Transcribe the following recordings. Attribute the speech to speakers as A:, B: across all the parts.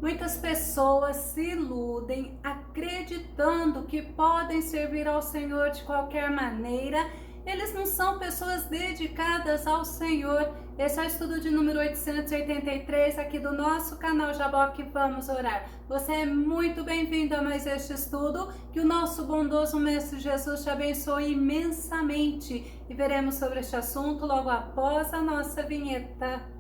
A: Muitas pessoas se iludem acreditando que podem servir ao Senhor de qualquer maneira. Eles não são pessoas dedicadas ao Senhor. Esse é o estudo de número 883 aqui do nosso canal Jaboque Vamos Orar. Você é muito bem-vindo a mais este estudo. Que o nosso bondoso Mestre Jesus te abençoe imensamente. E veremos sobre este assunto logo após a nossa vinheta.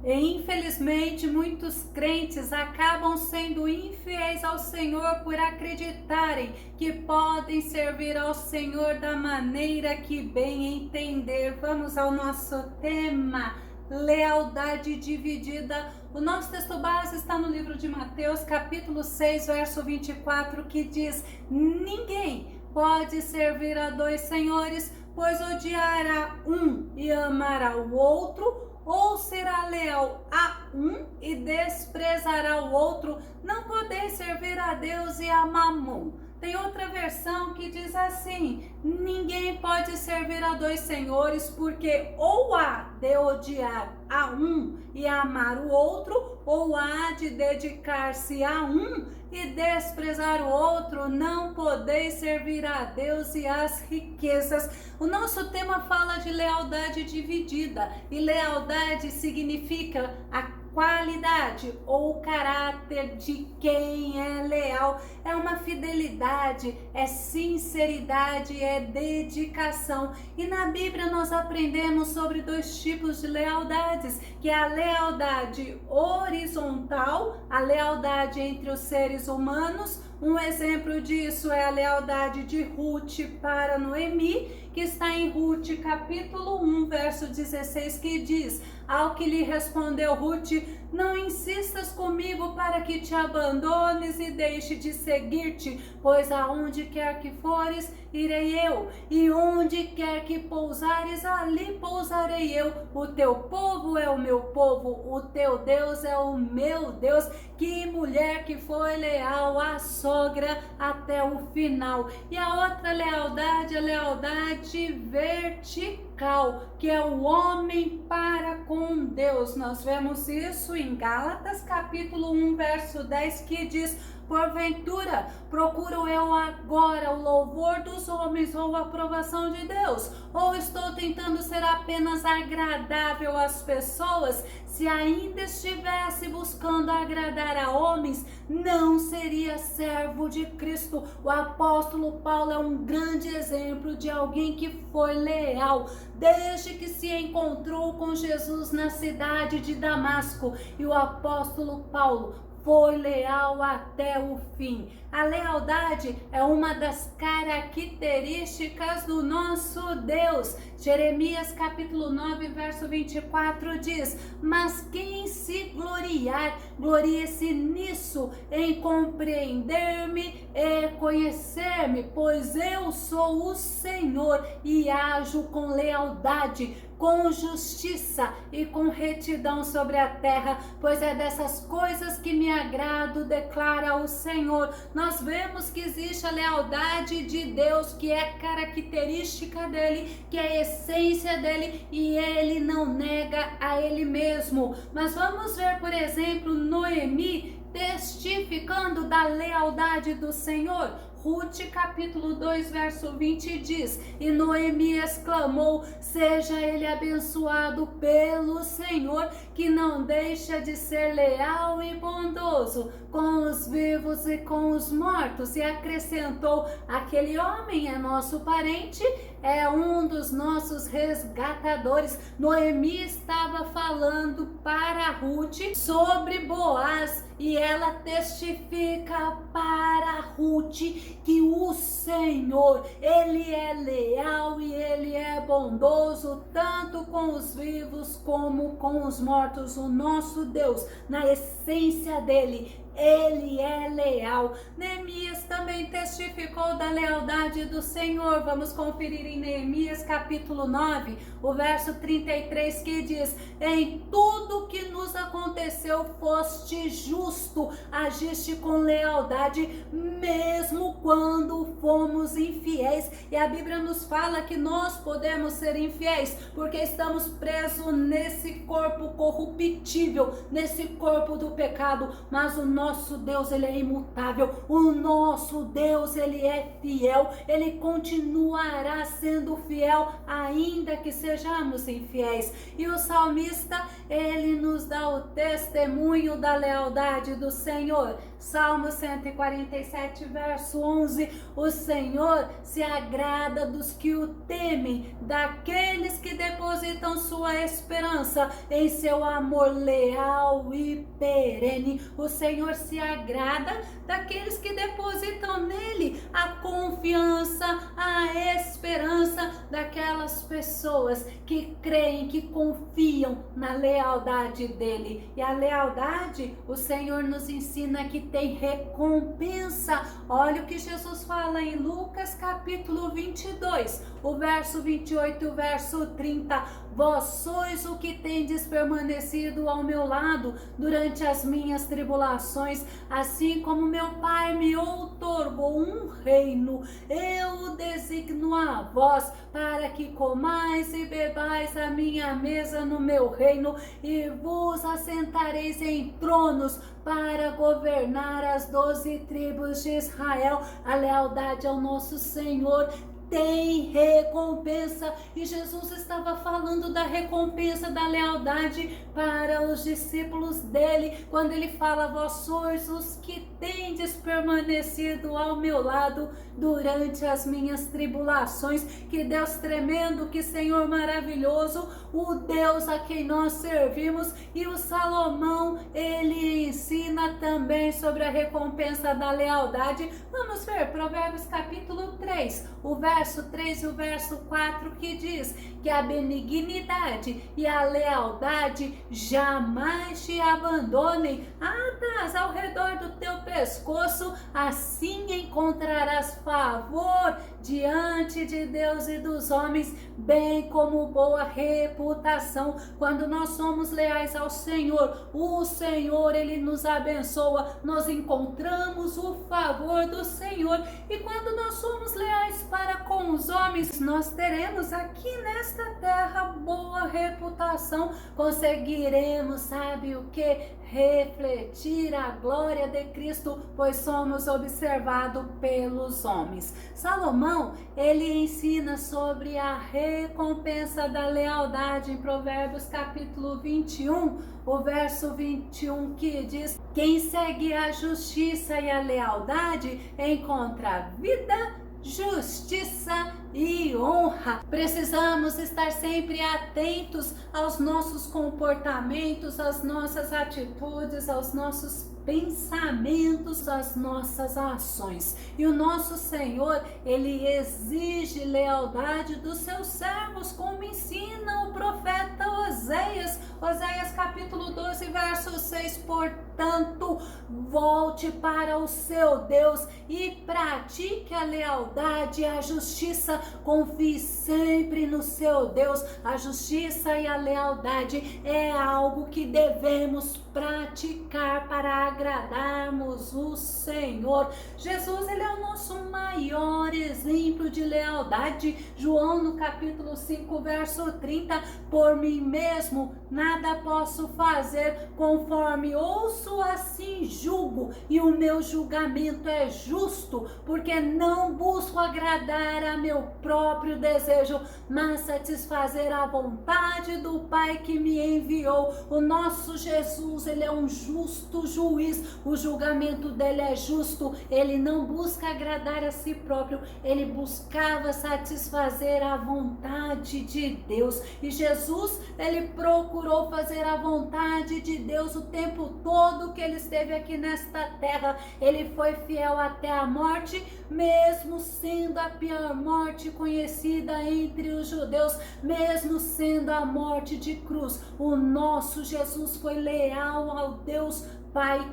A: E, infelizmente, muitos crentes acabam sendo infiéis ao Senhor por acreditarem que podem servir ao Senhor da maneira que bem entender. Vamos ao nosso tema: lealdade dividida. O nosso texto base está no livro de Mateus, capítulo 6, verso 24, que diz: ninguém pode servir a dois senhores, pois odiará um e amará o outro, ou será leal a um e desprezará o outro. Não podeis servir a Deus e a Mamon. Tem outra versão que diz assim: ninguém pode servir a dois senhores, porque ou há de odiar a um e amar o outro, ou há de dedicar-se a um e desprezar o outro. Não podeis servir a Deus e às riquezas. O nosso tema fala de lealdade dividida, e lealdade significa a qualidade ou caráter de quem é leal. É uma fidelidade, é sinceridade, é dedicação. E na Bíblia nós aprendemos sobre dois tipos de lealdades, que é a lealdade horizontal, a lealdade entre os seres humanos. Um exemplo disso é a lealdade de Ruth para Noemi, que está em Ruth capítulo 1, verso 16, que diz: ao que lhe respondeu Ruth: não insistas comigo para que te abandones e deixe de seguir-te, pois aonde quer que fores, irei eu, e onde quer que pousares, ali pousarei eu. O teu povo é o meu povo, o teu Deus é o meu Deus. Que mulher que foi leal à sogra até o final. E a outra lealdade, a lealdade vertical, que é o homem para com Deus. Nós vemos isso em Gálatas capítulo 1, verso 10, que diz: porventura, procuro eu agora o louvor dos homens ou a aprovação de Deus? Ou estou tentando ser apenas agradável às pessoas? Se ainda estivesse buscando agradar a homens, não seria servo de Cristo. O apóstolo Paulo é um grande exemplo de alguém que foi leal desde que se encontrou com Jesus na cidade de Damasco. E o apóstolo Paulo foi leal até o fim. A lealdade é uma das características do nosso Deus. Jeremias capítulo 9, verso 24 diz: mas quem se gloriar, glorie-se nisso, em compreender-me e conhecer-me, pois eu sou o Senhor e ajo com lealdade, com justiça e com retidão sobre a terra, pois é dessas coisas que me agrado, declara o Senhor. Nós vemos que existe a lealdade de Deus, que é característica dele, que é a essência dele, e ele não nega a ele mesmo. Mas vamos ver, por exemplo, Noemi testificando da lealdade do Senhor. Ruth capítulo 2, verso 20 diz: e Noemi exclamou: seja ele abençoado pelo Senhor, que não deixa de ser leal e bondoso com os vivos e com os mortos. E acrescentou: aquele homem é nosso parente, é um dos nossos resgatadores. Noemi estava falando para Ruth sobre Boaz, e ela testifica para Ruth que o Senhor, ele é leal e ele é bondoso tanto com os vivos como com os mortos. O nosso Deus, na essência dele, ele é leal. Neemias também testificou da lealdade do Senhor. Vamos conferir em Neemias capítulo 9, o verso 33, que diz: em tudo que nos aconteceu foste justo, agiste com lealdade, mesmo quando fomos infiéis. E a Bíblia nos fala que nós podemos ser infiéis, porque estamos presos nesse corpo corruptível, nesse corpo do pecado, mas o nosso Deus, ele é imutável, o nosso Deus, ele é fiel, ele continuará sendo fiel, ainda que sejamos infiéis. E o salmista, ele nos dá o testemunho da lealdade do Senhor. Salmo 147, verso 11, o Senhor se agrada dos que o temem, daqueles que depositam sua esperança em seu amor leal e perene. O Senhor se agrada daqueles que depositam nele a confiança, a esperança, daquelas pessoas que creem, que confiam na lealdade dele. E a lealdade, o Senhor nos ensina que tem recompensa. Olha o que Jesus fala em Lucas capítulo 22, o verso 28 e o verso 30. Vós sois o que tendes permanecido ao meu lado durante as minhas tribulações, assim como meu Pai me outorgou um reino, eu o designo a vós, para que comais e bebais a minha mesa no meu reino, e vos assentareis em tronos para governar as 12 tribos de Israel. A lealdade ao nosso Senhor tem recompensa, e Jesus estava falando da recompensa da lealdade para os discípulos dele, quando ele fala: vós sois os que tendes permanecido ao meu lado durante as minhas tribulações. Que Deus tremendo, que Senhor maravilhoso, o Deus a quem nós servimos. E o Salomão, ele ensina também sobre a recompensa da lealdade. Vamos ver Provérbios capítulo 3, o verso 3 e o verso 4, que diz que a benignidade e a lealdade jamais te abandonem, atas ao redor do teu pescoço, assim encontrarás favor diante de Deus e dos homens, bem como boa reputação. Quando nós somos leais ao Senhor, o Senhor, ele nos abençoa, nós encontramos o favor do Senhor. E quando nós somos leais para com os homens, nós teremos aqui nesta terra boa reputação, conseguiremos, sabe o que? Refletir a glória de Cristo, pois somos observados pelos homens. Salomão, ele ensina sobre a recompensa da lealdade em Provérbios capítulo 21, o verso 21, que diz: quem segue a justiça e a lealdade encontra a vida, justiça e honra. Precisamos estar sempre atentos aos nossos comportamentos, às nossas atitudes, aos nossos pensamentos, às nossas ações. E o nosso Senhor, ele exige lealdade dos seus servos, como ensina o profeta Oséias. Oséias capítulo 12, verso 6. Portanto, volte para o seu Deus e pratique a lealdade e a justiça. Confie sempre no seu Deus. A justiça e a lealdade é algo que devemos praticar para agradarmos o Senhor. Jesus, ele é o nosso maior exemplo de lealdade. João no capítulo 5, verso 30, por mim mesmo nada posso fazer, conforme ouço assim julgo, e o meu julgamento é justo, porque não busco agradar a meu próprio desejo, mas satisfazer a vontade do Pai que me enviou. O nosso Jesus, ele é um justo juiz, o julgamento dele é justo, ele não busca agradar a si próprio, ele buscava satisfazer a vontade de Deus. E Jesus, ele procurou fazer a vontade de Deus o tempo todo que ele esteve aqui nesta terra. Ele foi fiel até a morte, mesmo sendo a pior morte conhecida entre os judeus, mesmo sendo a morte de cruz. O nosso Jesus foi leal ao Deus Pai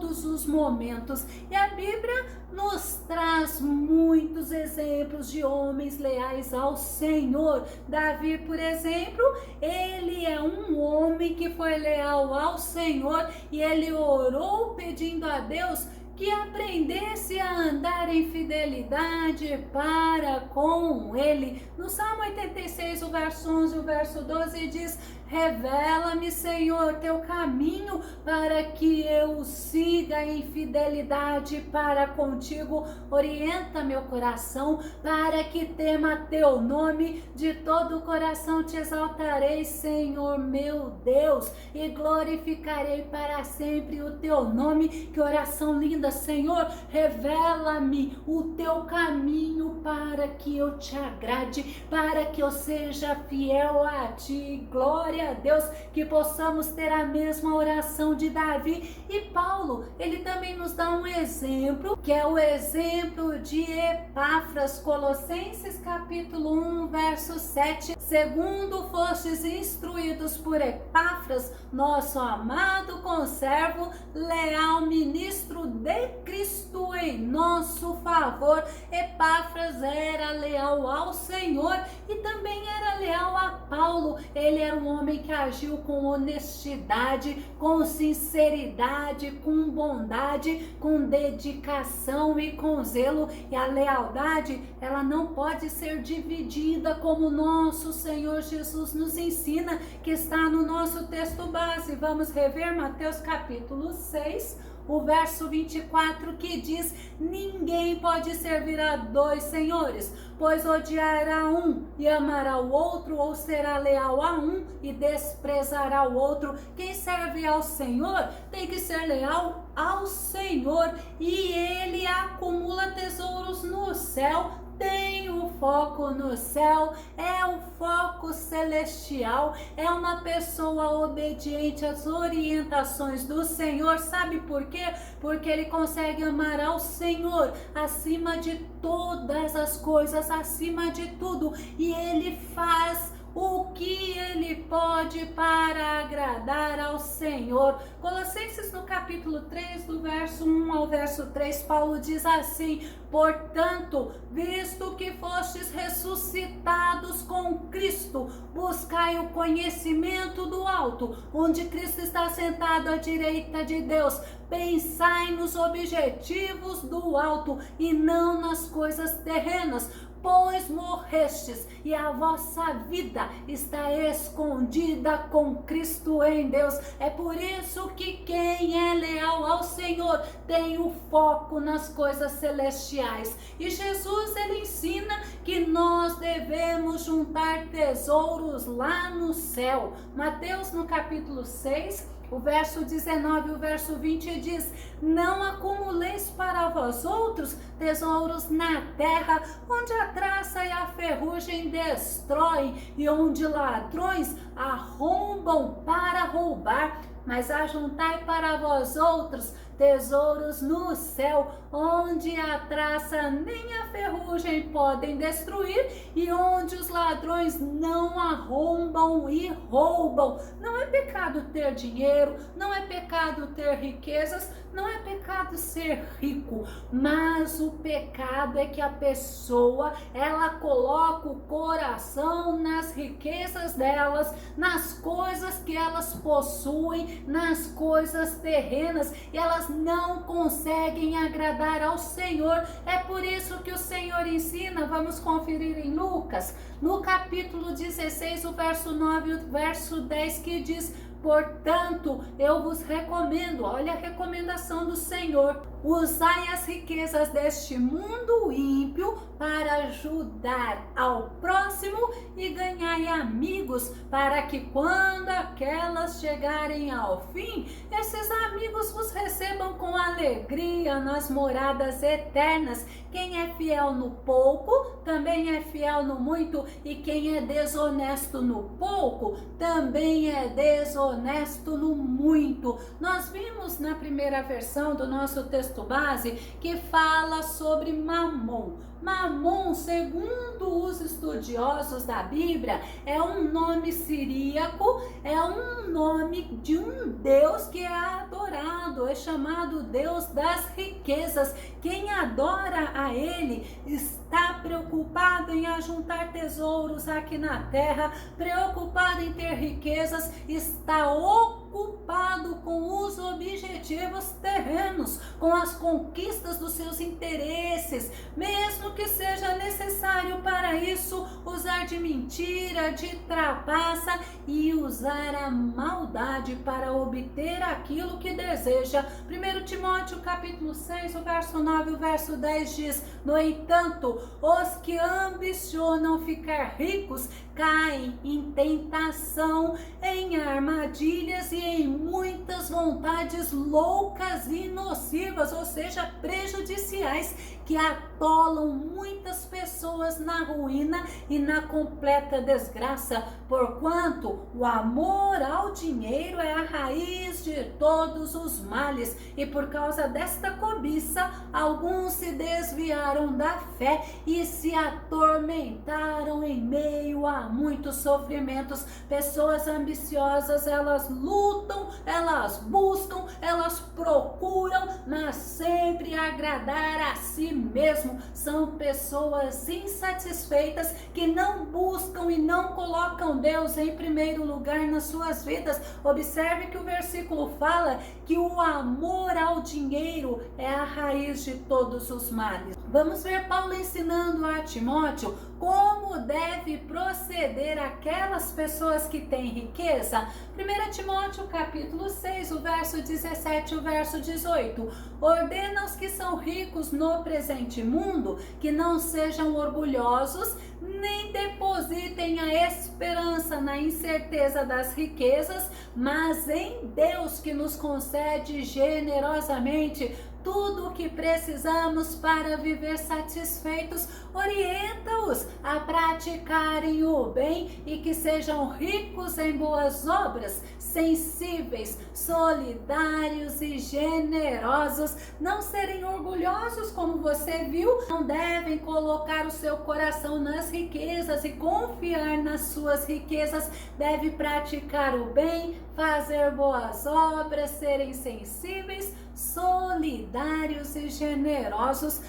A: todos os momentos. E a Bíblia nos traz muitos exemplos de homens leais ao Senhor. Davi, por exemplo, ele é um homem que foi leal ao Senhor e ele orou pedindo a Deus que aprendesse a andar em fidelidade para com ele. No Salmo 86, o verso 11 e o verso 12 diz: revela-me, Senhor, teu caminho para que eu siga em fidelidade para contigo. Orienta meu coração para que tema teu nome. De todo o coração te exaltarei, Senhor meu Deus, e glorificarei para sempre o teu nome. Que oração linda, Senhor. Revela-me o teu caminho para que eu te agrade, para que eu seja fiel a ti. Glória a Deus, que possamos ter a mesma oração de Davi. E Paulo, ele também nos dá um exemplo, que é o exemplo de Epáfras. Colossenses capítulo 1, verso 7. Segundo fostes instruídos por Epáfras, nosso amado conservo, leal ministro de Cristo em nosso favor. Epáfras era leal ao Senhor e também era leal a Paulo. Ele era um homem que agiu com honestidade, com sinceridade, com bondade, com dedicação e com zelo. E a lealdade, ela não pode ser dividida, como nosso Senhor Jesus nos ensina, que está no nosso texto base. Vamos rever Mateus capítulo 6, o verso 24, que diz: ninguém pode servir a dois senhores, pois odiará um e amará o outro, ou será leal a um e desprezará o outro. Quem serve ao Senhor tem que ser leal ao Senhor, e ele acumula tesouros no céu. Tem o foco no céu, é o foco celestial, é uma pessoa obediente às orientações do Senhor. Sabe por quê? Porque ele consegue amar ao Senhor acima de todas as coisas, acima de tudo, e ele faz o que ele pode para agradar ao Senhor. Colossenses no capítulo 3, do verso 1 ao verso 3, Paulo diz assim: portanto, visto que fostes ressuscitados com Cristo, buscai o conhecimento do alto, onde Cristo está sentado à direita de Deus. Pensai nos objetivos do alto e não nas coisas terrenas, pois morrestes e a vossa vida está escondida com Cristo em Deus. É por isso que quem é leal ao Senhor tem o foco nas coisas celestiais. E Jesus, ele ensina que nós devemos juntar tesouros lá no céu. Mateus no capítulo 6, o verso 19 e o verso 20 diz: não acumuleis para vós outros tesouros na terra, onde a traça e a ferrugem destroem e onde ladrões arrombam para roubar, mas ajuntai para vós outros tesouros no céu, onde a traça nem a ferrugem podem destruir e onde os ladrões não arrombam e roubam. Não é pecado ter dinheiro, não é pecado ter riquezas, não é pecado ser rico, mas o pecado é que a pessoa, ela coloca o coração nas riquezas delas, nas coisas que elas possuem, nas coisas terrenas, e elas não conseguem agradar ao Senhor. É por isso que o Senhor ensina, vamos conferir em Lucas, no capítulo 16, o verso 9 e o verso 10, que diz: portanto, eu vos recomendo, olha a recomendação do Senhor, usai as riquezas deste mundo ímpio para ajudar ao próximo e ganhai amigos, para que quando aquelas chegarem ao fim, esses amigos vos recebam com alegria nas moradas eternas. Quem é fiel no pouco, também é fiel no muito, e quem é desonesto no pouco, também é desonesto no muito. Nós vimos na primeira versão do nosso texto texto base que fala sobre Mamon. Mamon, segundo os estudiosos da Bíblia, é um nome siríaco, é um nome de um Deus que é adorado, é chamado Deus das riquezas. Quem adora a ele está preocupado em ajuntar tesouros aqui na terra, preocupado em ter riquezas, está ocupado com os objetivos terrenos, com as conquistas dos seus interesses, mesmo que seja necessário para isso usar de mentira, de trapaça e usar a maldade para obter aquilo que deseja. 1 Timóteo capítulo 6, o verso 9 e o verso 10 diz: no entanto, os que ambicionam ficar ricos caem em tentação, em armadilhas e em muitas vontades loucas e nocivas, ou seja, prejudiciais, que atolam muitas pessoas na ruína e na completa desgraça, porquanto o amor ao dinheiro é a raiz de todos os males, e por causa desta cobiça, alguns se desviaram da fé e se atormentaram em meio a muitos sofrimentos. Pessoas ambiciosas, elas lutam, elas buscam, elas procuram, mas sempre agradar a si mesmo. São pessoas insatisfeitas que não buscam e não colocam Deus em primeiro lugar nas suas vidas. Observe que o versículo fala que o amor ao dinheiro é a raiz de todos os males. Vamos ver Paulo ensinando a Timóteo como deve proceder aquelas pessoas que têm riqueza. 1 Timóteo capítulo 6, o verso 17 e o verso 18. Ordena aos que são ricos no presente mundo que não sejam orgulhosos, nem depositem a esperança na incerteza das riquezas, mas em Deus, que nos concede generosamente tudo o que precisamos para viver satisfeitos. Orienta-os a praticarem o bem e que sejam ricos em boas obras, sensíveis, solidários e generosos. Não serem orgulhosos, como você viu. Não devem colocar o seu coração nas riquezas e confiar nas suas riquezas. Deve praticar o bem, fazer boas obras, serem sensíveis, solidários e generosos.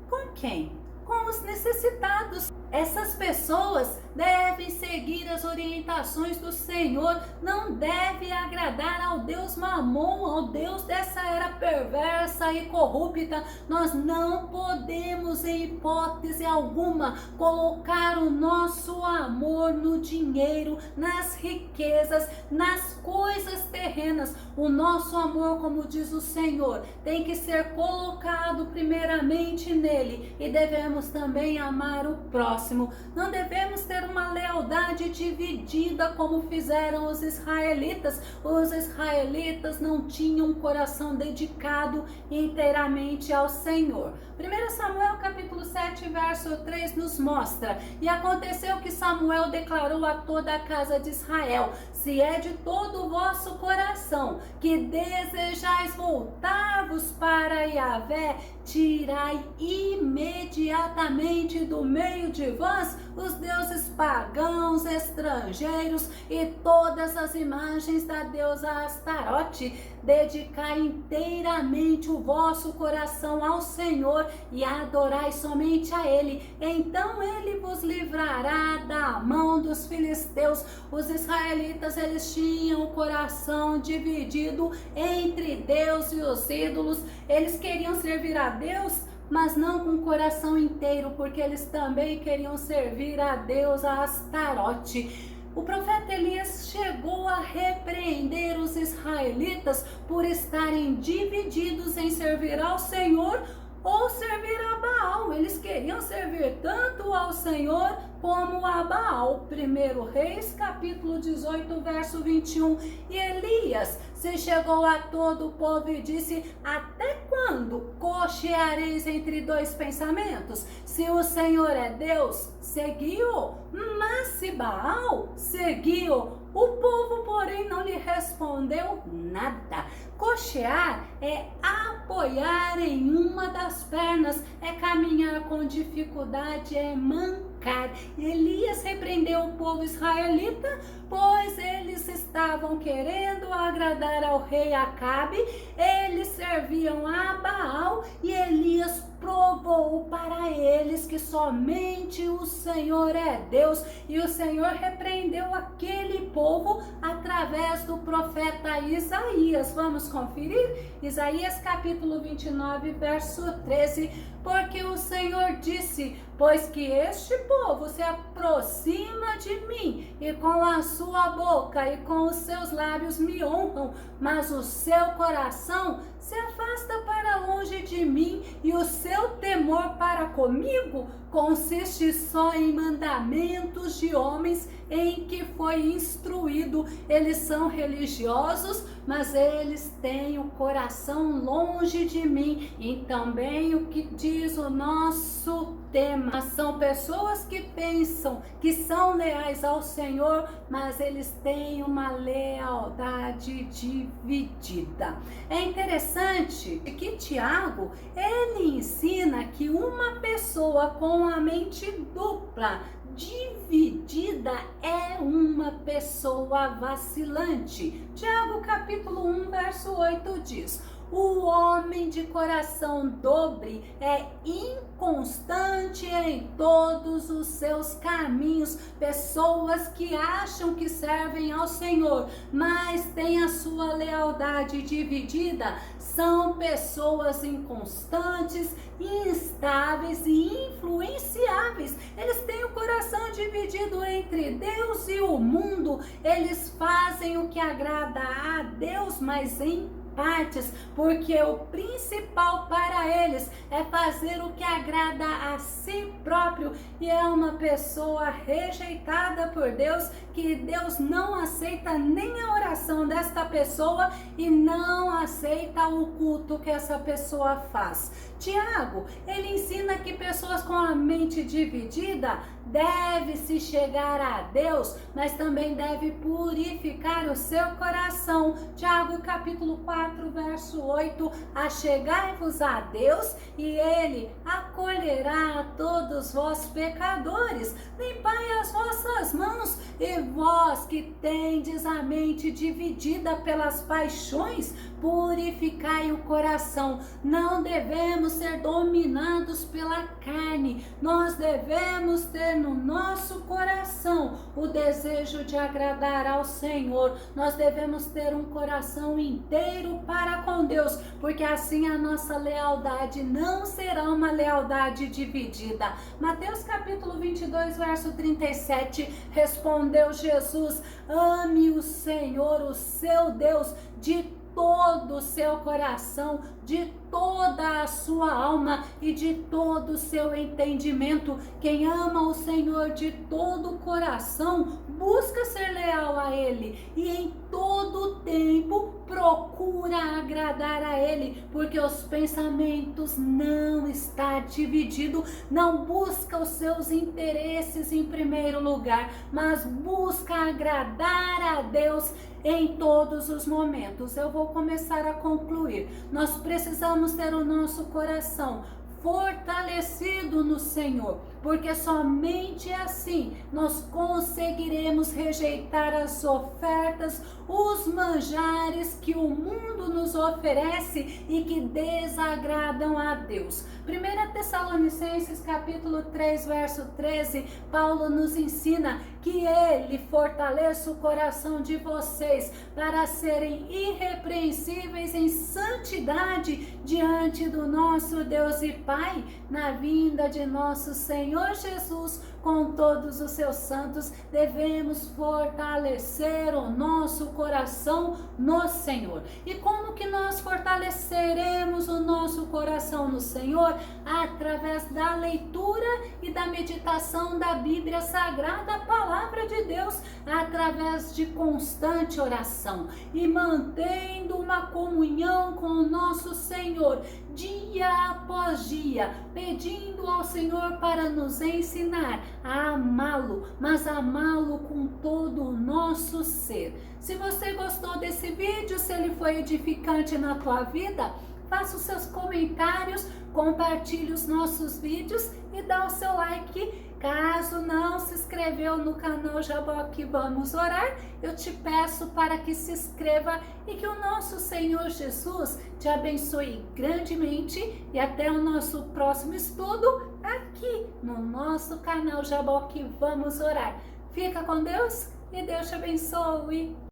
A: Com quem? Com os necessitados. Essas pessoas devem seguir as orientações do Senhor, não devem agradar ao Deus Mamon, ao Deus dessa era perversa e corrupta. Nós não podemos, em hipótese alguma, colocar o nosso amor no dinheiro, nas riquezas, nas coisas terrenas. O nosso amor, como diz o Senhor, tem que ser colocado primeiramente nele, e devemos também amar o próximo. Não devemos ter uma lealdade dividida como fizeram os israelitas. Os israelitas não tinham um coração dedicado inteiramente ao Senhor. 1 Samuel capítulo 7, verso 3 nos mostra: e aconteceu que Samuel declarou a toda a casa de Israel: se é de todo o vosso coração que desejais voltar-vos para Yahvé, tirai imediatamente do meio de vós os deuses pagãos, estrangeiros e todas as imagens da deusa Astarote. Dedicai inteiramente o vosso coração ao Senhor e adorai somente a Ele. Então Ele vos livrará da mão dos filisteus. Os israelitas, eles tinham o coração dividido entre Deus e os ídolos. Eles queriam servir a Deus, mas não com o coração inteiro, porque eles também queriam servir a deusa Astarote. O profeta Elias chegou a repreender os israelitas por estarem divididos em servir ao Senhor ou servir a Baal. Eles queriam servir tanto ao Senhor como a Baal. 1 Reis, capítulo 18, verso 21. E Elias se chegou a todo o povo e disse: até quando cocheareis entre dois pensamentos? Se o Senhor é Deus, segui-o, Mas se Baal seguiu, o povo, porém, não lhe respondeu nada. Cochear é apoiar em uma das pernas, é caminhar com dificuldade, é mancar. Elias repreendeu o povo israelita, pois eles estavam querendo agradar ao rei Acabe, eles serviam a Baal e Elias provou para eles que somente o Senhor é Deus, e o Senhor repreendeu aquele povo através do profeta Isaías. Vamos conferir? Isaías capítulo 29, verso 13. Porque o Senhor disse: pois que este povo se aproxima de mim, e com a sua boca e com os seus lábios me honram, mas o seu coração se afasta para longe de mim, e o seu temor para comigo consiste só em mandamentos de homens em que foi instruído. Eles são religiosos, mas eles têm o coração longe de mim. E também o que diz o nosso tema: são pessoas que pensam que são leais ao Senhor, mas eles têm uma lealdade dividida. É interessante que Tiago, ele ensina que uma pessoa com a mente dupla, dividida, é uma pessoa vacilante. Tiago capítulo 1, verso 8 diz: o homem de coração dobre é inconstante em todos os seus caminhos. Pessoas que acham que servem ao Senhor, mas têm a sua lealdade dividida, são pessoas inconstantes, instáveis e influenciáveis. Eles têm o coração dividido entre Deus e o mundo. Eles fazem o que agrada a Deus, mas em partes, porque o principal para eles é fazer o que agrada a si próprio, e é uma pessoa rejeitada por Deus, que Deus não aceita nem a oração desta pessoa e não aceita o culto que essa pessoa faz. Tiago, ele ensina que pessoas com a mente dividida deve se chegar a Deus, mas também deve purificar o seu coração. Tiago capítulo 4, verso 8: achegai-vos a Deus, e Ele acolherá a todos vós pecadores. Limpai as vossas mãos, e vós que tendes a mente dividida pelas paixões, purificai o coração. Não devemos ser dominados pela carne, nós devemos ter no nosso coração o desejo de agradar ao Senhor. Nós devemos ter um coração inteiro para com Deus, porque assim a nossa lealdade não será uma lealdade dividida. Mateus capítulo 22, verso 37, respondeu Jesus: ame o Senhor, o seu Deus, de todo o seu coração, de toda a sua alma e de todo o seu entendimento. Quem ama o Senhor de todo o coração busca ser leal a Ele, e em todo tempo procura agradar a Ele, porque os pensamentos não está dividido, não busca os seus interesses em primeiro lugar, mas busca agradar a Deus em todos os momentos. Eu vou começar a concluir. Nós precisamos ter o nosso coração fortalecido no Senhor, porque somente assim nós conseguiremos rejeitar as ofertas, os manjares que o mundo nos oferece e que desagradam a Deus. 1 Tessalonicenses capítulo 3, verso 13, Paulo nos ensina que Ele fortaleça o coração de vocês para serem irrepreensíveis em santidade diante do nosso Deus e Pai, na vinda de nosso Senhor Jesus com todos os seus santos. Devemos fortalecer o nosso coração no Senhor. E como que nós fortaleceremos o nosso coração no Senhor? Senhor através da leitura e da meditação da Bíblia Sagrada, a palavra de Deus, através de constante oração e mantendo uma comunhão com o nosso Senhor dia após dia, pedindo ao Senhor para nos ensinar a amá-lo, mas amá-lo com todo o nosso ser. Se você gostou desse vídeo, se ele foi edificante na tua vida, faça os seus comentários, compartilhe os nossos vídeos e dá o seu like. Caso não se inscreveu no canal Jaboque Vamos Orar, eu te peço para que se inscreva e que o nosso Senhor Jesus te abençoe grandemente e até o nosso próximo estudo aqui no nosso canal Jaboque Vamos Orar. Fica com Deus e Deus te abençoe.